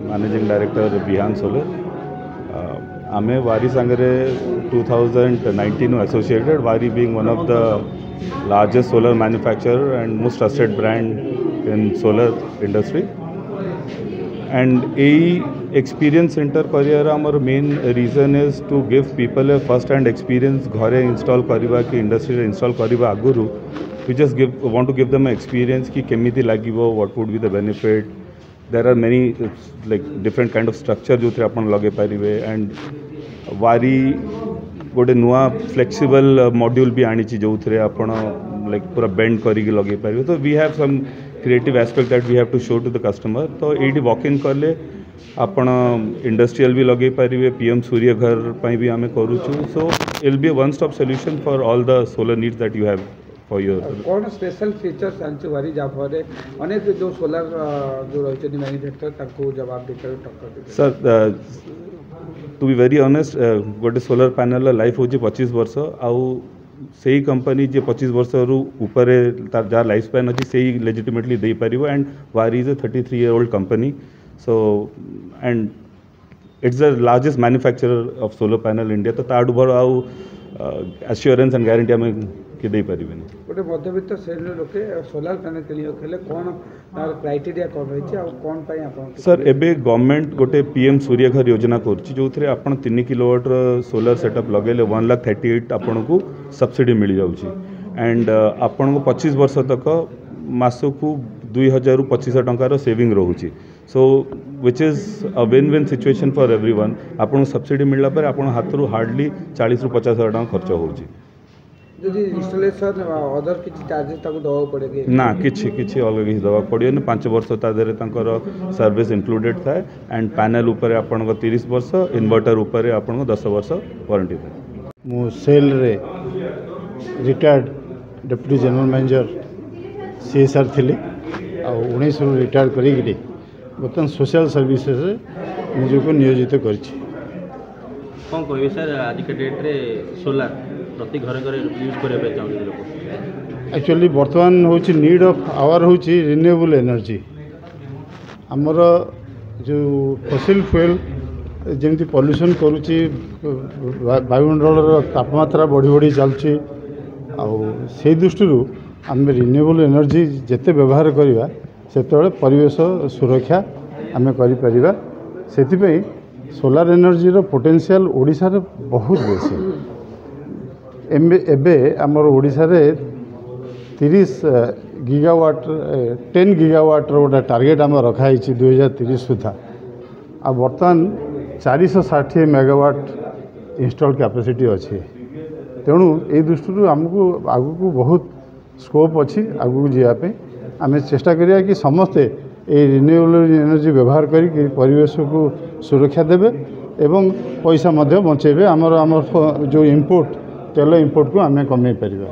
Managing director बिहान solar. आमे वारी सांगरे 2019 associated, Waaree being one of the largest solar manufacturer and most trusted brand in solar industry. And a experience centre करियर आमर main reason is to give people a first hand experience घरे install करवा कि industry install करवा आगुरु we just want to give them experience कि केमिति लागिवो, what would be the benefit. There are many like different kind of structure जो अपन लगे पारे। एंड वारी गोटे नुआ फ्लेक्सिबल मॉड्यूल भी आनी जो थे आपण लाइक पूरा बेंड करके लगे पारे। तो we have some creative aspect that we have to show to the customer. तो ये वॉक इन कले आपण इंडस्ट्रियल भी लगे पारे, पीएम सूर्य घर भी आम करुचु। So we'll be a one stop solution for all the solar needs that you have for your. कौन स्पेशल फीचर्स आनी वारी जहाँफल अनेक जो सोलर जो रही मैन्युफैक्चर ताको जवाब देकर टक्कर sir to be very honest गोटे सोलर पैनल लाइफ हूँ 25 वर्ष आउ से कंपनी जे 25 वर्ष रु ऊपर जार लाइफ स्पैन अच्छी से लेजिटिमेटली दे पार। एंड वारी is a 33-year-old company. So and it's the largest manufacturer of solar panel India. तो ताडू भर आउ एश्योरेंस एंड गारंटी आम कि दे पारे। गोटे मध्यवित्त श्रेणी लोके सोलार पैनल किले कौन क्राइटेरिया कौन रही कौन सर एबे गवर्नमेंट गोटे पीएम सूर्य घर योजना करुच्ची जो थे आप 3 किलोवाट सोलर सेटअप लगे 1,38,000 आपन को सब्सिडी मिल जाऊँगी। एंड आपन को 25 वर्ष तक मासकू 2,000 ରୁ 2500 टंकार सेविंग रोचे। So which is a win win situation for everyone. आपन सब्सिडी मिलला पर आपन हाथ रू हार्डली 40,000 ରୁ 50,000 टका खर्च होची। जदि इंस्टॉलेशन अदर किसी चार्जेस ताको दवा पड़ेगी ना किछि अलग किसी दवा पड़े। 5 वर्ष तादेरे तांकर सर्विस इंक्लूडेड थाए। एंड पैनल ऊपर आपन को 30 वर्ष, इन्वर्टर ऊपर आपन को 10 वर्ष वारंटी थाए। मु सेल रे retired deputy general manager CSR थिले आ 19 रु रिटायर करी बर्तमान सोशल सर्विसेज निजको नियोजित करछि। कौन कहे सर आज के डेट रे सोलार प्रति घर घर यूज करबे चाहते लोग? एक्चुअली बर्तमान होची नीड ऑफ आवर होची रिन्यूएबल एनर्जी। आमर जो फसिल फ्यूएल जमी पॉल्यूशन करुच्ची, वायुमंडल तापमात्रा बढ़ी बढ़ी चलती से दृष्टि आम रिन्यूएबल एनर्जी जिते व्यवहार करवा से परिवेश सुरक्षा आम कर सोलार एनर्जी रो पोटेंशियल ओडिशा रे बहुत बेसी। एबे आमर ओडिशा रे 30 गीगावाट 10 गीगावाट गोटे टार्गेट आम रखाई 2030 सुधा। आ बर्तमान 460 मेगावाट इंस्टॉल कैपेसिटी अच्छी। तेणु ये दृष्टि आमको आगू बहुत स्कोप अच्छी आगू जावाई। आम चेष्टा करिया कि समस्ते ये रिन्यूएबल एनर्जी व्यवहार करी परिवेश को सुरक्षा देवे एवं पैसा बचेबे। आमर जो इंपोर्ट तेल इंपोर्ट को आम कमे पारिबा।